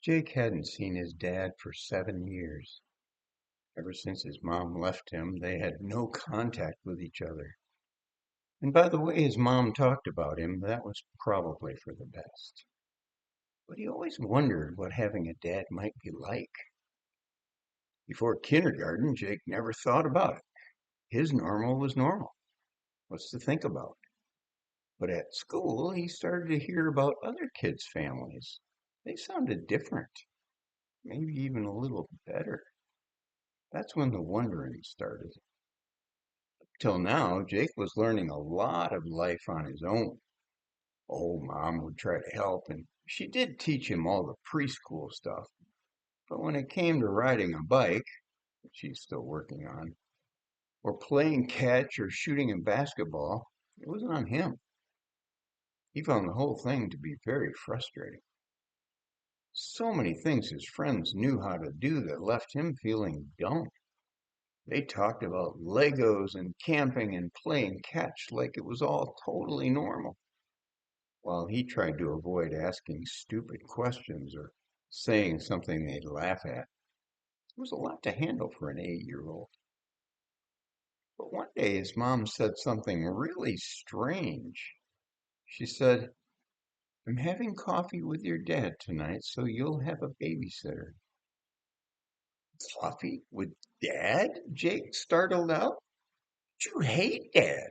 Jake hadn't seen his dad for 7 years. Ever since his mom left him, they had no contact with each other. And by the way his mom talked about him, that was probably for the best. But he always wondered what having a dad might be like. Before kindergarten, Jake never thought about it. His normal was normal. What's to think about? But at school, he started to hear about other kids' families. They sounded different, maybe even a little better. That's when the wondering started. Till now, Jake was learning a lot of life on his own. Oh, Mom would try to help, and she did teach him all the preschool stuff. But when it came to riding a bike, which she's still working on, or playing catch or shooting a basketball, it was on him. He found the whole thing to be very frustrating. So many things his friends knew how to do that left him feeling dumb. They talked about Legos and camping and playing catch like it was all totally normal, while he tried to avoid asking stupid questions or saying something they'd laugh at. It was a lot to handle for an 8-year-old. But one day his mom said something really strange. She said, "I'm having coffee with your dad tonight, so you'll have a babysitter." Coffee with Dad? Jake startled out. You hate Dad.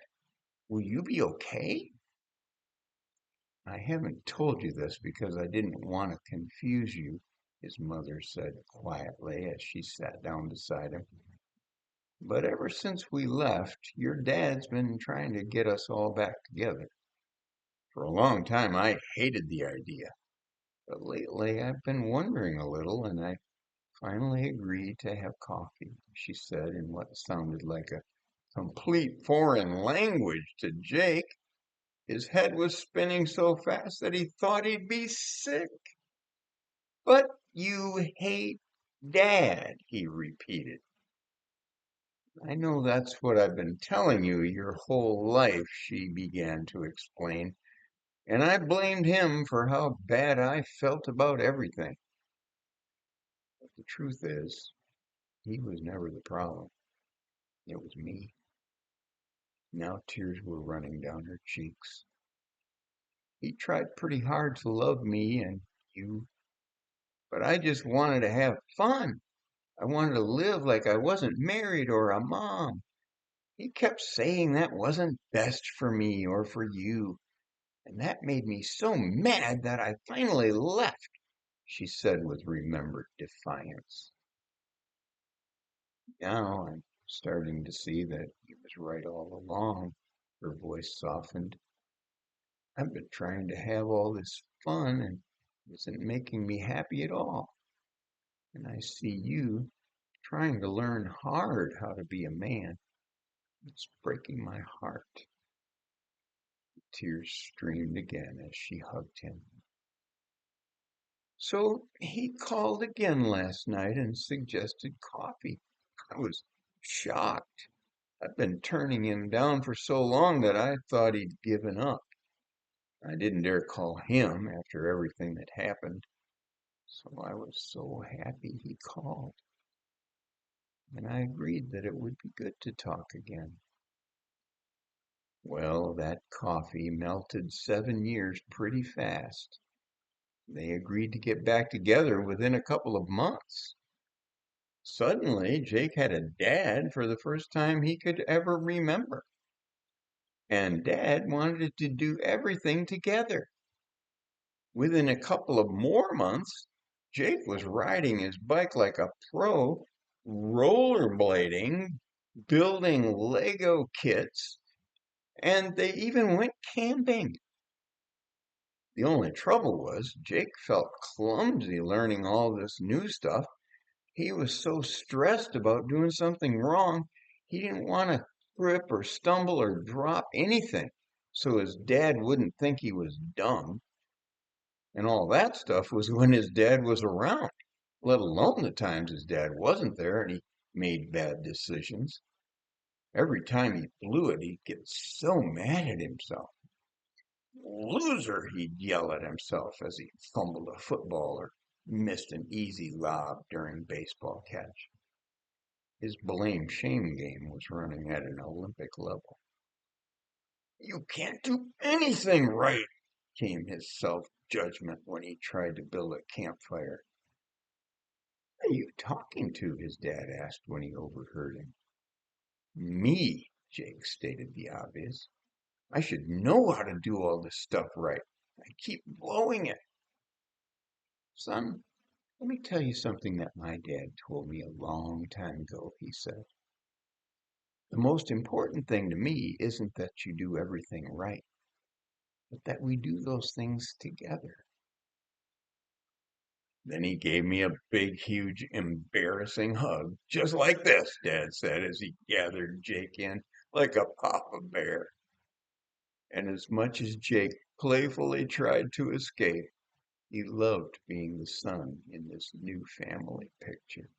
Will you be okay? I haven't told you this because I didn't want to confuse you, his mother said quietly as she sat down beside him. But ever since we left, your dad's been trying to get us all back together. For a long time, I hated the idea. But lately, I've been wondering a little, and I finally agreed to have coffee, she said in what sounded like a complete foreign language to Jake. His head was spinning so fast that he thought he'd be sick. But you hate Dad, he repeated. I know that's what I've been telling you your whole life, she began to explain, and I blamed him for how bad I felt about everything. But the truth is, he was never the problem. It was me. Now tears were running down her cheeks. He tried pretty hard to love me and you, but I just wanted to have fun. I wanted to live like I wasn't married or a mom. He kept saying that wasn't best for me or for you, and that made me so mad that I finally left, she said with remembered defiance. Now I'm starting to see that he was right all along. Her voice softened. I've been trying to have all this fun and it isn't making me happy at all. And I see you trying to learn hard how to be a man. It's breaking my heart. Tears streamed again as she hugged him. So he called again last night and suggested coffee. I was shocked. I've been turning him down for so long that I thought he'd given up. I didn't dare call him after everything that happened, so I was so happy he called. And I agreed that it would be good to talk again. Well, that coffee melted 7 years pretty fast. They agreed to get back together within a couple of months. Suddenly, Jake had a dad for the first time he could ever remember. And Dad wanted to do everything together. Within a couple of more months, Jake was riding his bike like a pro, rollerblading, building Lego kits, and they even went camping. The only trouble was Jake felt clumsy learning all this new stuff. He was so stressed about doing something wrong, he didn't want to trip or stumble or drop anything so his dad wouldn't think he was dumb. And all that stuff was when his dad was around, let alone the times his dad wasn't there and he made bad decisions. Every time he blew it, he'd get so mad at himself. Loser, he'd yell at himself as he fumbled a football or missed an easy lob during baseball catch. His blame shame game was running at an Olympic level. You can't do anything right, came his self judgment when he tried to build a campfire. Who are you talking to? His dad asked when he overheard him. Me, Jake stated the obvious. I should know how to do all this stuff right. I keep blowing it. Son, let me tell you something that my dad told me a long time ago, he said. The most important thing to me isn't that you do everything right, but that we do those things together. Then he gave me a big, huge, embarrassing hug, just like this, Dad said as he gathered Jake in like a papa bear. And as much as Jake playfully tried to escape, he loved being the son in this new family picture.